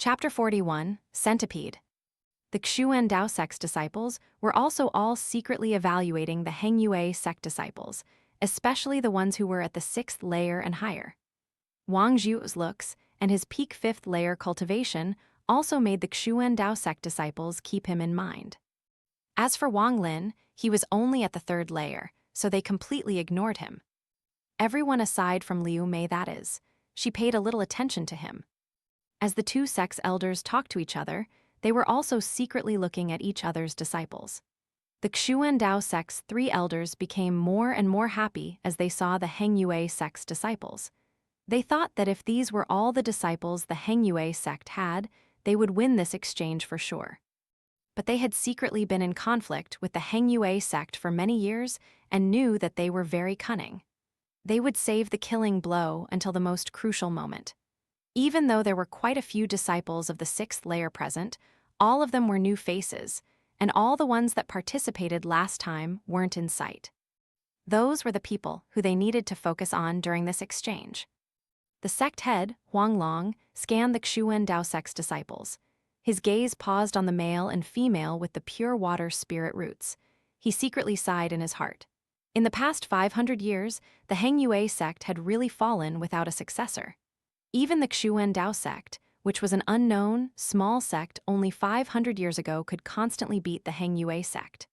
Chapter 41, Centipede. The Xuan Dao sect's disciples were also all secretly evaluating the Heng Yue sect disciples, especially the ones who were at the 6th layer and higher. Wang Zhu's looks and his peak 5th layer cultivation also made the Xuan Dao sect disciples keep him in mind. As for Wang Lin, he was only at the 3rd layer, so they completely ignored him. Everyone aside from Liu Mei, that is. She paid a little attention to him. As the two sect's elders talked to each other, they were also secretly looking at each other's disciples. The Xuan Dao sect's 3 elders became more and more happy as they saw the Heng Yue sect's disciples. They thought that if these were all the disciples the Heng Yue sect had, they would win this exchange for sure. But they had secretly been in conflict with the Heng Yue sect for many years and knew that they were very cunning. They would save the killing blow until the most crucial moment. Even though there were quite a few disciples of the 6th layer present, all of them were new faces, and all the ones that participated last time weren't in sight. Those were the people who they needed to focus on during this exchange. The sect head, Huang Long, scanned the Xuan Dao sect's disciples. His gaze paused on the male and female with the pure water spirit roots. He secretly sighed in his heart. In the past 500 years, the Heng Yue sect had really fallen without a successor. Even the Xuan Dao sect, which was an unknown, small sect only 500 years ago, could constantly beat the Heng Yue sect.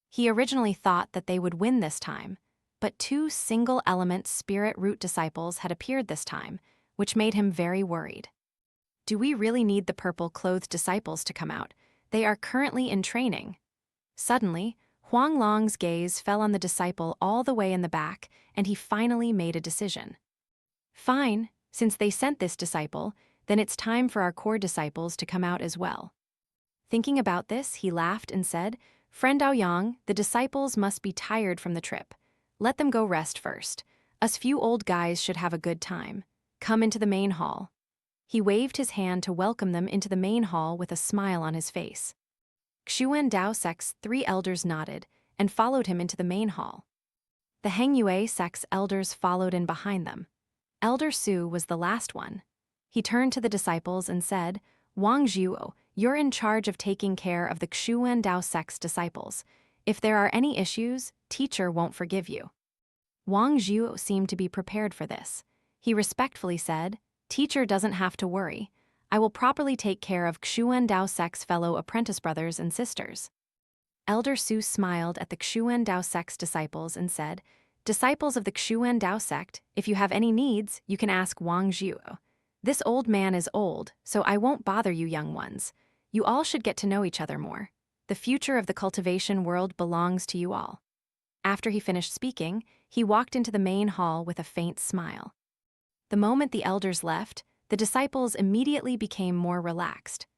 He originally thought that they would win this time, but 2 single-element spirit root disciples had appeared this time, which made him very worried. Do we really need the purple-clothed disciples to come out? They are currently in training. Suddenly, Huang Long's gaze fell on the disciple all the way in the back, and he finally made a decision. Fine. Since they sent this disciple, then it's time for our core disciples to come out as well. Thinking about this, he laughed and said, "Friend Aoyang, the disciples must be tired from the trip. Let them go rest first. Us few old guys should have a good time. Come into the main hall." He waved his hand to welcome them into the main hall with a smile on his face. Xuan Dao sect's 3 elders nodded and followed him into the main hall. The Heng Yue sect's elders followed in behind them. Elder Su was the last one. He turned to the disciples and said, "Wang Zhuo, you're in charge of taking care of the Xuan Dao sect's disciples. If there are any issues, teacher won't forgive you." Wang Zhuo seemed to be prepared for this. He respectfully said, "Teacher doesn't have to worry. I will properly take care of Xuan Dao sect's fellow apprentice brothers and sisters." Elder Su smiled at the Xuan Dao sect's disciples and said, "Disciples of the Xuan Dao sect, if you have any needs, you can ask Wang Zhuo. This old man is old, so I won't bother you young ones. You all should get to know each other more. The future of the cultivation world belongs to you all." After he finished speaking, he walked into the main hall with a faint smile. The moment the elders left, the disciples immediately became more relaxed.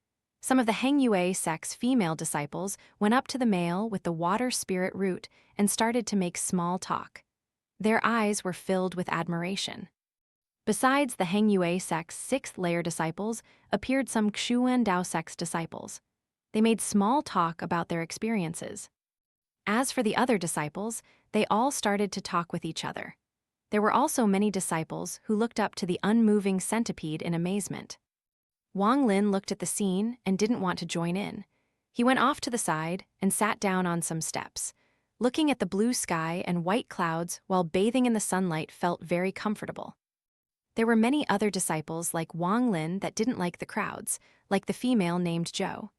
Some of the Heng Yue sect's female disciples went up to the male with the water spirit root and started to make small talk. Their eyes were filled with admiration. Besides the Heng Yue sect's 6th layer disciples appeared some Xuan Dao sect's disciples. They made small talk about their experiences. As for the other disciples, they all started to talk with each other. There were also many disciples who looked up to the unmoving centipede in amazement. Wang Lin looked at the scene and didn't want to join in. He went off to the side and sat down on some steps. Looking at the blue sky and white clouds while bathing in the sunlight felt very comfortable. There were many other disciples like Wang Lin that didn't like the crowds, like the female named Zhou.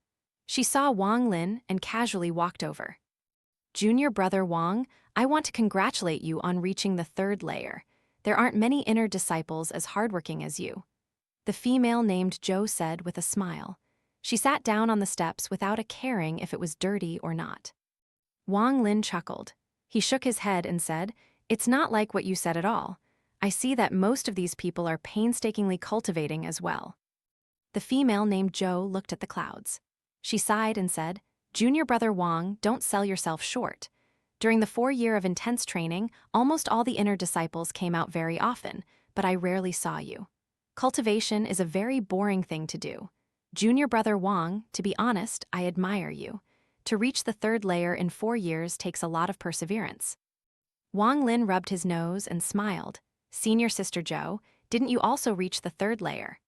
She saw Wang Lin and casually walked over. "Junior brother Wang, I want to congratulate you on reaching the 3rd layer. There aren't many inner disciples as hardworking as you," the female named Zhou said with a smile. She sat down on the steps without a caring if it was dirty or not. Wang Lin chuckled. He shook his head and said, "It's not like what you said at all. I see that most of these people are painstakingly cultivating as well." The female named Zhou looked at the clouds. She sighed and said, "Junior brother Wang, don't sell yourself short. During the 4 year of intense training, almost all the inner disciples came out very often, but I rarely saw you. Cultivation is a very boring thing to do. Junior brother Wang, to be honest, I admire you. To reach the 3rd layer in 4 years takes a lot of perseverance." Wang Lin rubbed his nose and smiled. "Senior sister Zhou, didn't you also reach the 3rd layer?"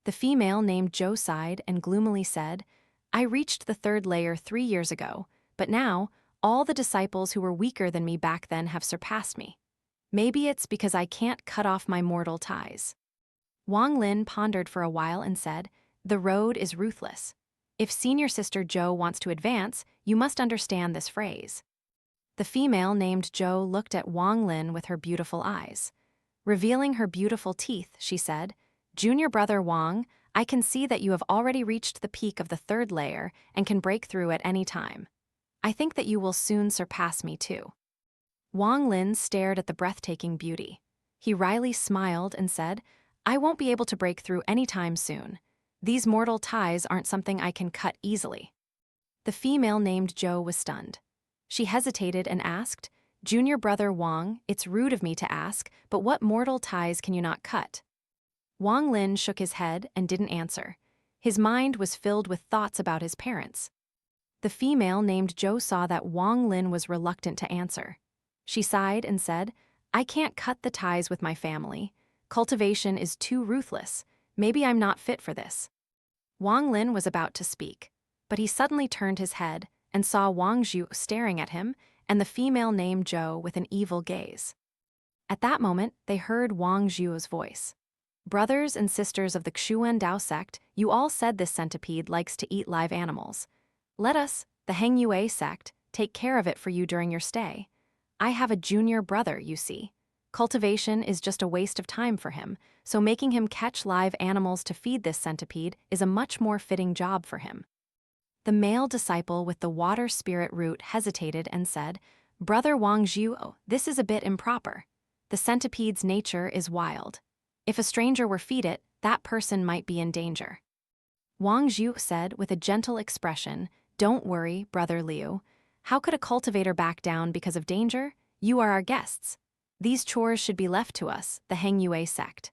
The female named Zhou sighed and gloomily said, I reached the third layer 3 years ago, but now, all the disciples who were weaker than me back then have surpassed me. Maybe it's because I can't cut off my mortal ties. Wang Lin pondered for a while and said, The road is ruthless. If senior sister Zhou wants to advance, you must understand this phrase. The female named Zhou looked at Wang Lin with her beautiful eyes. Revealing her beautiful teeth, she said, Junior brother Wang, I can see that you have already reached the peak of the third layer and can break through at any time. I think that you will soon surpass me too. Wang Lin stared at the breathtaking beauty. He wryly smiled and said, I won't be able to break through anytime soon. These mortal ties aren't something I can cut easily. The female named Zhou was stunned. She hesitated and asked, Junior brother Wang, it's rude of me to ask, but what mortal ties can you not cut? Wang Lin shook his head and didn't answer. His mind was filled with thoughts about his parents. The female named Zhou saw that Wang Lin was reluctant to answer. She sighed and said, I can't cut the ties with my family. Cultivation is too ruthless. Maybe I'm not fit for this. Wang Lin was about to speak, but he suddenly turned his head and saw Wang Zhu staring at him and the female named Zhou with an evil gaze. At that moment, they heard Wang Zhu's voice. Brothers and sisters of the Xuan Dao sect, you all said this centipede likes to eat live animals. Let us, the Heng Yue sect, take care of it for you during your stay. I have a junior brother, you see. Cultivation is just a waste of time for him, so making him catch live animals to feed this centipede is a much more fitting job for him. The male disciple with the water spirit root hesitated and said, Brother Wang Zhu, this is a bit improper. The centipede's nature is wild. If a stranger were feed it, that person might be in danger. Wang Zhu said with a gentle expression, Don't worry, Brother Liu. How could a cultivator back down because of danger? You are our guests. These chores should be left to us, the Heng Yue sect.